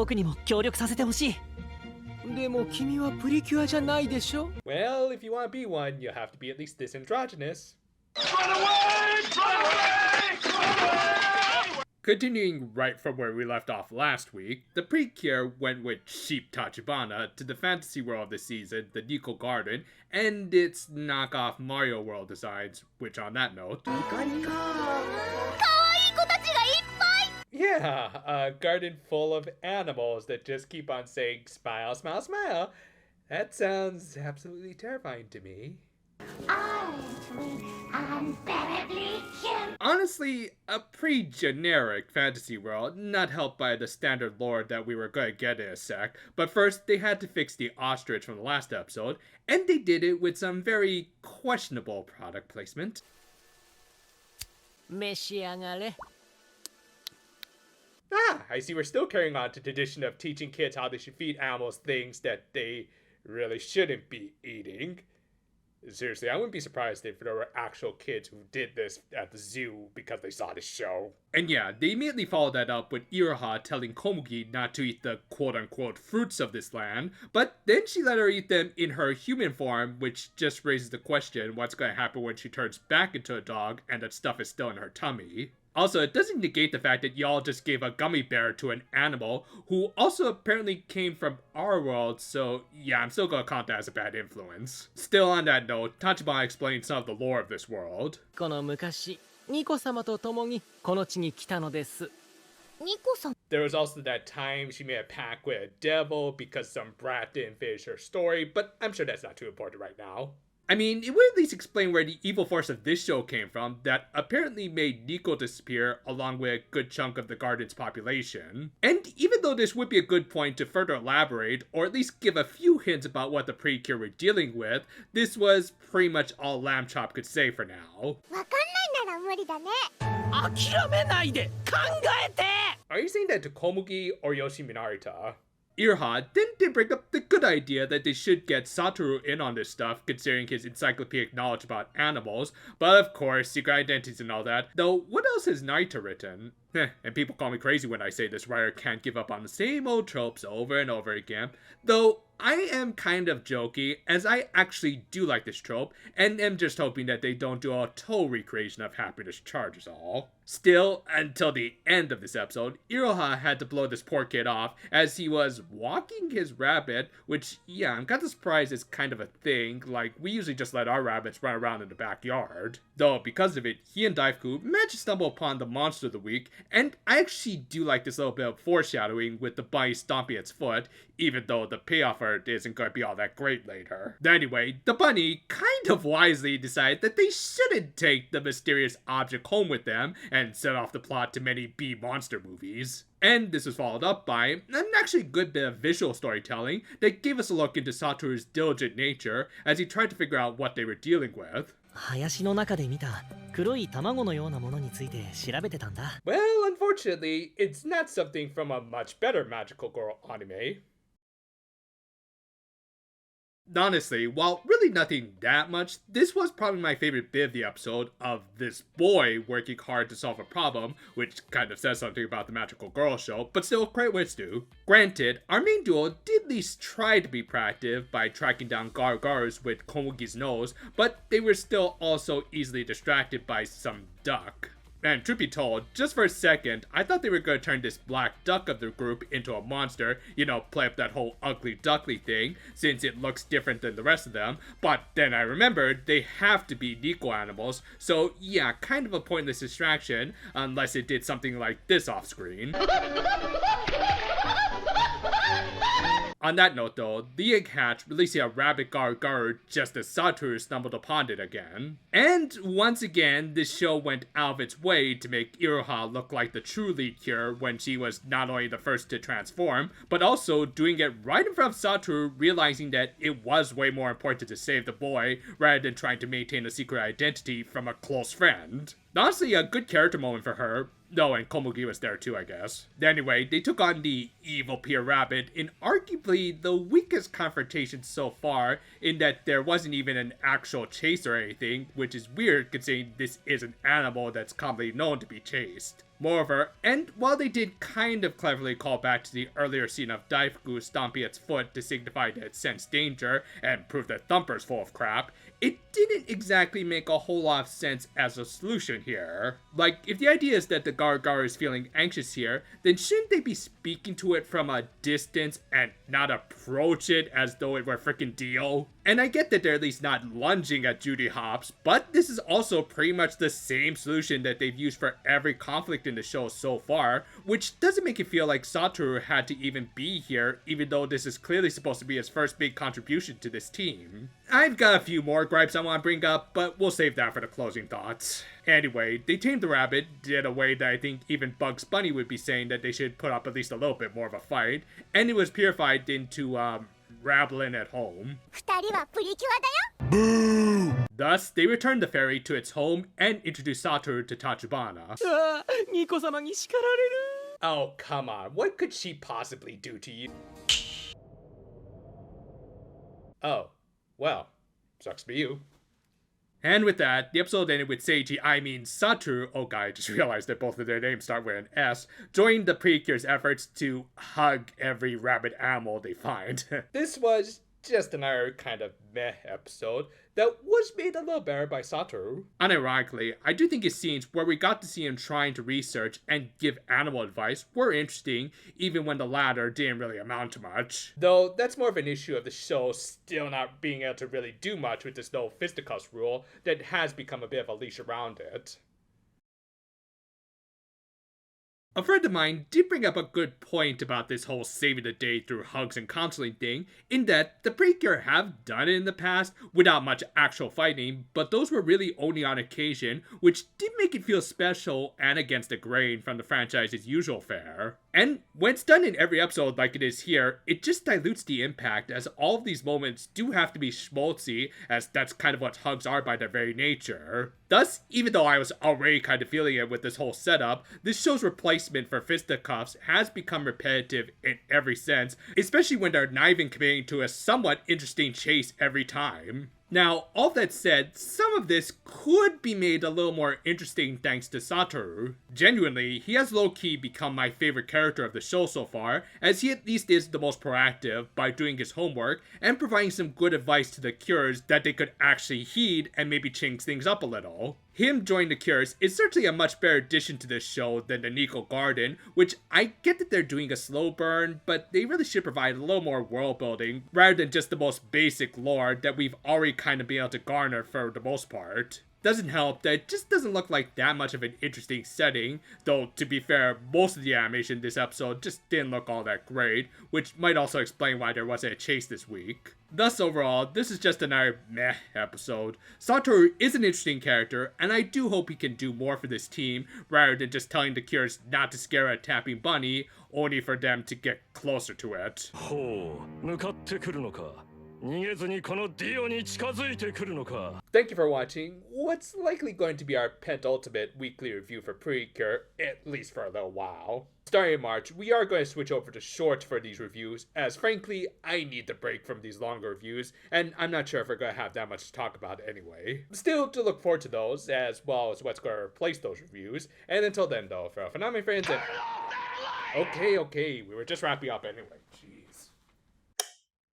僕にも協力させてほしい。でも君はプリキュアじゃないでしょ。 Well, if you want to be one, you'll have to be at least this androgynous. Run away! Run away! Run away! Continuing right from where we left off last week, the Precure went with Sheep Tachibana to the fantasy world this season, the Nico Garden, and its knockoff Mario World designs, which on that note... Yeah, a garden full of animals that just keep on saying, smile, smile, smile. That sounds absolutely terrifying to me. Honestly, a pretty generic fantasy world, not helped by the standard lore that we were gonna get in a sec, but first they had to fix the ostrich from the last episode, and they did it with some very questionable product placement. 召し上がれ。 Ah, I see we're still carrying on to the tradition of teaching kids how they should feed animals things that they really shouldn't be eating. Seriously, I wouldn't be surprised if there were actual kids who did this at the zoo because they saw this show. And yeah, they immediately followed that up with Iroha telling Komugi not to eat the quote-unquote fruits of this land, but then she let her eat them in her human form, which just raises the question what's going to happen when she turns back into a dog and that stuff is still in her tummy. Also, it doesn't negate the fact that y'all just gave a gummy bear to an animal who also apparently came from our world, so yeah, I'm still gonna count that as a bad influence. Still on that note, Tachibana explained some of the lore of this world. この昔、ニコ様と共にこの地に来たのです。ニコさん。 There was also that time she made a pact with a devil because some brat didn't finish her story, but I'm sure that's not too important right now. I mean, it would at least explain where the evil force of this show came from that apparently made Nico disappear along with a good chunk of the garden's population. And even though this would be a good point to further elaborate, or at least give a few hints about what the Precure were dealing with, this was pretty much all Lamb Chop could say for now. Are you saying that to Komugi or Yoshi Minarita? Iroha then did bring up the good idea that they should get Satoru in on this stuff, considering his encyclopedic knowledge about animals, but of course, secret identities and all that. Though, what else has Naita written? And people call me crazy when I say this writer can't give up on the same old tropes over and over again. Though, I am kind of jokey, as I actually do like this trope, and am just hoping that they don't do a total recreation of Happiness Charge is all. Still, until the end of this episode, Iroha had to blow this poor kid off as he was walking his rabbit, which, yeah, I'm kinda surprised is kind of a thing, like, we usually just let our rabbits run around in the backyard. Though, because of it, he and Daifuku managed to stumble upon the monster of the week, and I actually do like this little bit of foreshadowing with the bunny stomping its foot, even though the payoff for it isn't going to be all that great later. Anyway, the bunny kind of wisely decided that they shouldn't take the mysterious object home with them and set off the plot to many B-monster movies. And this was followed up by an actually good bit of visual storytelling that gave us a look into Satoru's diligent nature as he tried to figure out what they were dealing with. 林の中で見た黒い卵のようなものについて調べてたんだ。Well, unfortunately, it's not something from a much better magical girl anime. Honestly, while really nothing that much, this was probably my favorite bit of the episode of this boy working hard to solve a problem, which kind of says something about the magical girl show, but still credit where it's due. Granted, our main duo did at least try to be proactive by tracking down Gargars with Komugi's nose, but they were still also easily distracted by some duck. And truth be told, just for a second, I thought they were going to turn this black duck of the group into a monster, you know, play up that whole ugly duckly thing, since it looks different than the rest of them, but then I remembered they have to be Nico animals, so yeah, kind of a pointless distraction, unless it did something like this off screen. On that note though, the egg hatched, releasing a rabbit Gargar just as Satoru stumbled upon it again. And once again, this show went out of its way to make Iroha look like the true lead cure when she was not only the first to transform, but also doing it right in front of Satoru, realizing that it was way more important to save the boy rather than trying to maintain a secret identity from a close friend. Honestly, a good character moment for her. No, and Komugi was there too, I guess. Anyway, they took on the evil Pier Rabbit in arguably the weakest confrontation so far, in that there wasn't even an actual chase or anything, which is weird considering this is an animal that's commonly known to be chased. Moreover, and while they did kind of cleverly call back to the earlier scene of Daifuku stomping its foot to signify that it sensed danger and prove that Thumper's full of crap, it didn't exactly make a whole lot of sense as a solution here. Like, if the idea is that the Gargar is feeling anxious here, then shouldn't they be speaking to it from a distance and not approach it as though it were freaking Dio? And I get that they're at least not lunging at Judy Hopps, but this is also pretty much the same solution that they've used for every conflict in the show so far, which doesn't make it feel like Satoru had to even be here, even though this is clearly supposed to be his first big contribution to this team. I've got a few more gripes I want to bring up, but we'll save that for the closing thoughts. Anyway, they tamed the rabbit, in a way that I think even Bugs Bunny would be saying that they should put up at least a little bit more of a fight, and it was purified into, Rablin at home. 二人はプリキュアだよ。 Thus, they returned the fairy to its home and introduced Satoru to Tachibana. ああ、ニコ様に叱られる。 Oh, come on. What could she possibly do to you? Oh, well, sucks for you. And with that, the episode ended with Satoru, oh god, I just realized that both of their names start with an S, joining the Precure's efforts to hug every rabid animal they find. This was just another kind of meh episode that was made a little better by Satoru. Unironically, I do think his scenes where we got to see him trying to research and give animal advice were interesting, even when the latter didn't really amount to much. Though that's more of an issue of the show still not being able to really do much with this no fisticuffs rule that has become a bit of a leash around it. A friend of mine did bring up a good point about this whole saving the day through hugs and counseling thing, in that the Precure have done it in the past without much actual fighting, but those were really only on occasion, which did make it feel special and against the grain from the franchise's usual fare. And when it's done in every episode like it is here, it just dilutes the impact, as all of these moments do have to be schmaltzy, as that's kind of what hugs are by their very nature. Thus, even though I was already kind of feeling it with this whole setup, this show's replacement for fisticuffs has become repetitive in every sense, especially when they're not even committing to a somewhat interesting chase every time. Now, all that said, some of this could be made a little more interesting thanks to Satoru. Genuinely, he has low-key become my favorite character of the show so far, as he at least is the most proactive by doing his homework and providing some good advice to the Cures that they could actually heed and maybe change things up a little. Him joining the Cures is certainly a much better addition to this show than the Nico Garden, which I get that they're doing a slow burn, but they really should provide a little more world building rather than just the most basic lore that we've already kind of been able to garner for the most part. Doesn't help that it just doesn't look like that much of an interesting setting, though to be fair, most of the animation this episode just didn't look all that great, which might also explain why there wasn't a chase this week. Thus overall, this is just another meh episode. Satoru is an interesting character, and I do hope he can do more for this team, rather than just telling the Cures not to scare a tapping bunny, only for them to get closer to it. ほう、向かってくるのか。逃げずにこのディオに近づいてくるのか。 Thank you for watching what's likely going to be our penultimate weekly review for Precure, at least for a little while. Starting in March, we are going to switch over to short for these reviews, as frankly, I need the break from these longer reviews, and I'm not sure if we're going to have that much to talk about anyway. Still to look forward to those, as well as what's going to replace those reviews, and until then though, for now my friends, and... Okay, we were just wrapping up anyway.